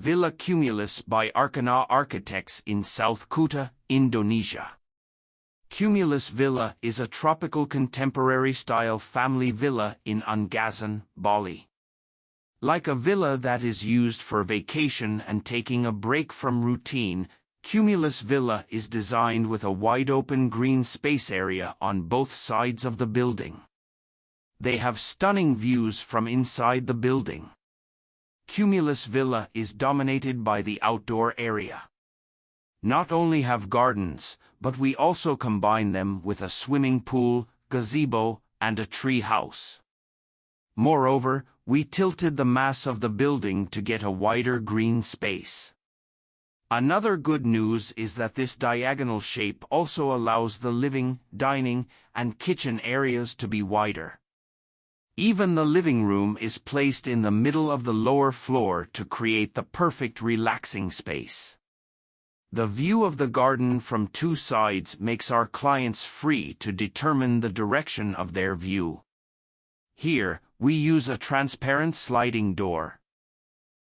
Villa Cumulus by Arkana Architects in South Kuta, Indonesia. Cumulus Villa is a tropical contemporary-style family villa in Ungasan, Bali. Like a villa that is used for vacation and taking a break from routine, Cumulus Villa is designed with a wide-open green space area on both sides of the building. They have stunning views from inside the building. Cumulus Villa is dominated by the outdoor area. Not only have gardens, but we also combine them with a swimming pool, gazebo, and a tree house. Moreover, we tilted the mass of the building to get a wider green space. Another good news is that this diagonal shape also allows the living, dining, and kitchen areas to be wider. Even the living room is placed in the middle of the lower floor to create the perfect relaxing space. The view of the garden from two sides makes our clients free to determine the direction of their view. Here, we use a transparent sliding door.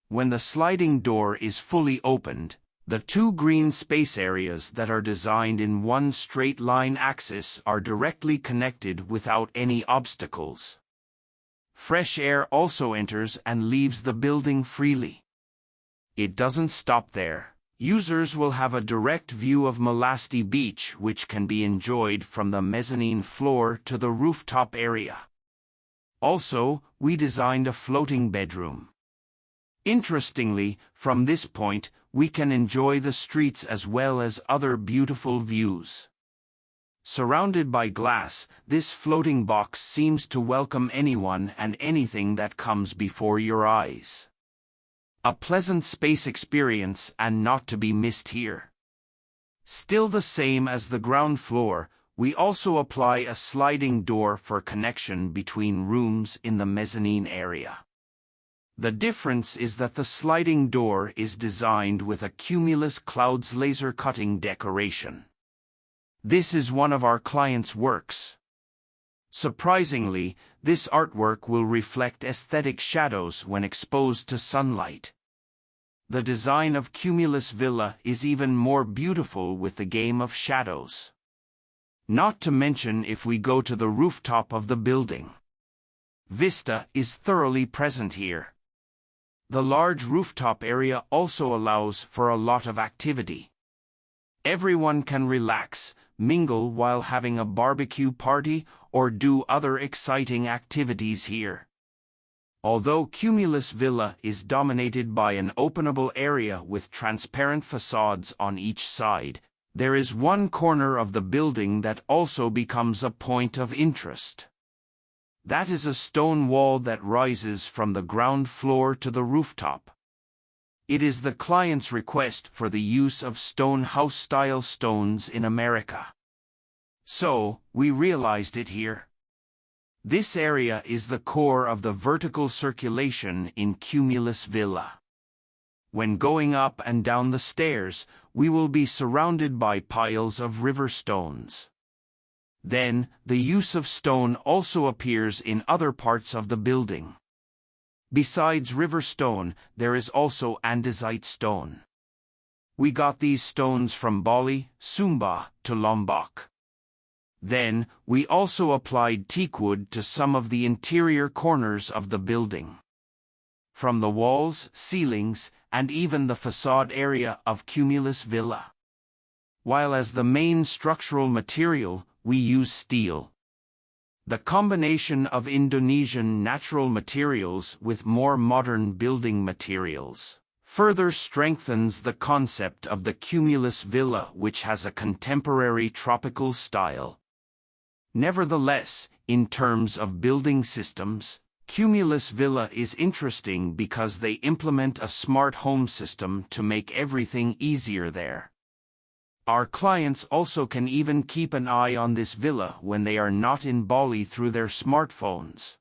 When the sliding door is fully opened, the two green space areas that are designed in one straight line axis are directly connected without any obstacles. Fresh air also enters and leaves the building freely. It doesn't stop there. Users will have a direct view of Melasti Beach, which can be enjoyed from the mezzanine floor to the rooftop area. Also, we designed a floating bedroom. Interestingly, from this point, we can enjoy the streets as well as other beautiful views. Surrounded by glass, this floating box seems to welcome anyone and anything that comes before your eyes. A pleasant space experience and not to be missed here. Still the same as the ground floor, we also apply a sliding door for connection between rooms in the mezzanine area. The difference is that the sliding door is designed with a cumulus clouds laser cutting decoration. This is one of our clients' works. Surprisingly, this artwork will reflect aesthetic shadows when exposed to sunlight. The design of Cumulus Villa is even more beautiful with the game of shadows. Not to mention if we go to the rooftop of the building. Vista is thoroughly present here. The large rooftop area also allows for a lot of activity. Everyone can relax, mingle while having a barbecue party, or do other exciting activities here. Although Cumulus Villa is dominated by an openable area with transparent facades on each side, there is one corner of the building that also becomes a point of interest. That is a stone wall that rises from the ground floor to the rooftop. It is the client's request for the use of stone house-style stones in America. So, we realized it here. This area is the core of the vertical circulation in Cumulus Villa. When going up and down the stairs, we will be surrounded by piles of river stones. Then, the use of stone also appears in other parts of the building. Besides river stone, there is also andesite stone. We got these stones from Bali, Sumba, to Lombok. Then, we also applied teakwood to some of the interior corners of the building. From the walls, ceilings, and even the facade area of Cumulus Villa. While as the main structural material, we use steel. The combination of Indonesian natural materials with more modern building materials further strengthens the concept of the Cumulus Villa, which has a contemporary tropical style. Nevertheless, in terms of building systems, Cumulus Villa is interesting because they implement a smart home system to make everything easier there. Our clients also can even keep an eye on this villa when they are not in Bali through their smartphones.